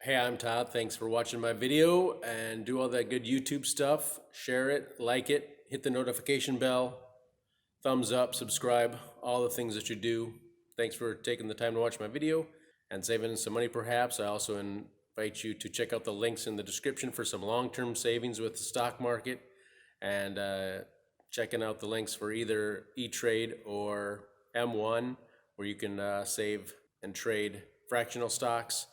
Hey, I'm Todd. Thanks for watching my video, and do all that good YouTube stuff. Share it, like it, hit the notification bell, thumbs up, subscribe, all the things that you do. Thanks for taking the time to watch my video and saving some money perhaps. I also invite you to check out the links in the description for some long-term savings with the stock market, and checking out the links for either E-Trade or M1, where you can save and trade fractional stocks,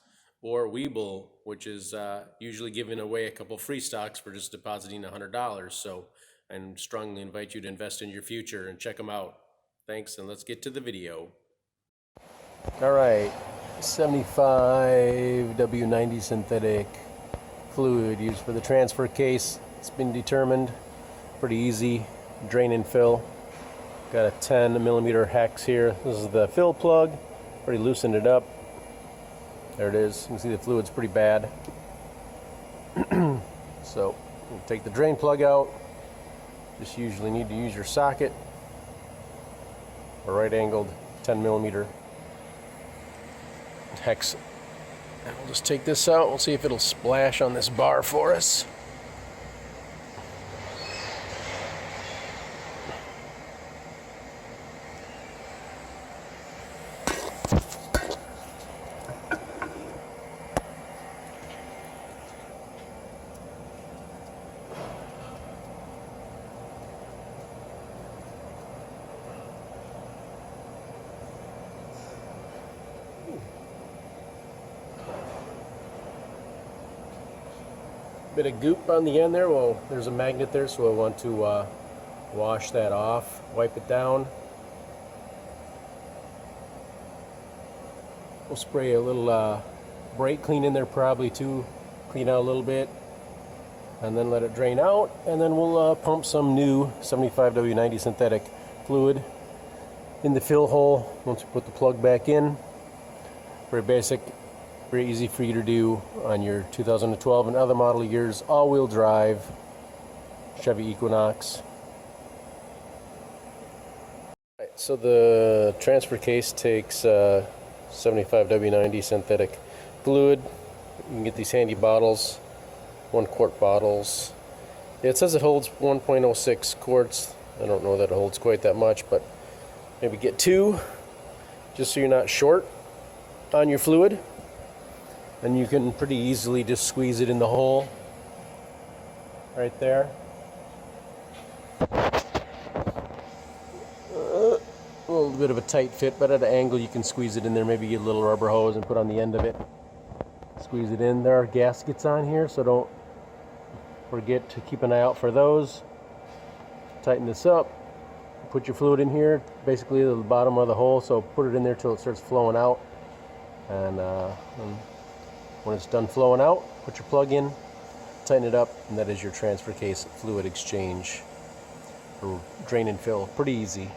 or Webull, which is usually giving away a couple free stocks for just depositing $100. So I strongly invite you to invest in your future and check them out. Thanks, and let's get to the video. All right, 75 W90 synthetic fluid used for the transfer case. It's been determined. Pretty easy, drain and fill. Got a 10 millimeter hex here. This is the fill plug. Already loosened it up. There it is. You can see the fluid's pretty bad. So we'll take the drain plug out. Just usually need to use your socket. A right angled 10 millimeter hex. And we'll just take this out. We'll see if it'll splash on this bar for us. Bit of goop on the end there. Well, there's a magnet there, so I want to wash that off, wipe it down. We'll spray a little brake clean in there probably too, clean out a little bit, and then let it drain out, and then we'll pump some new 75 W90 synthetic fluid in the fill hole once we put the plug back in. Very basic. Very easy for you to do on your 2012 and other model years all-wheel drive Chevy Equinox. Right, so the transfer case takes 75 W90 synthetic fluid. You can get these handy bottles, 1 quart bottles. It says it holds 1.06 quarts. I don't know that it holds quite that much, but maybe get 2 just so you're not short on your fluid. And you can pretty easily just squeeze it in the hole right there. A little bit of a tight fit, but at an angle you can squeeze it in there. Maybe get a little rubber hose and put on the end of it. Squeeze it in. There are gaskets on here, so don't forget to keep an eye out for those. Tighten this up. Put your fluid in here, basically the bottom of the hole, so put it in there till it starts flowing out. And when it's done flowing out, put your plug in, tighten it up, and that is your transfer case fluid exchange for drain and fill. Pretty easy.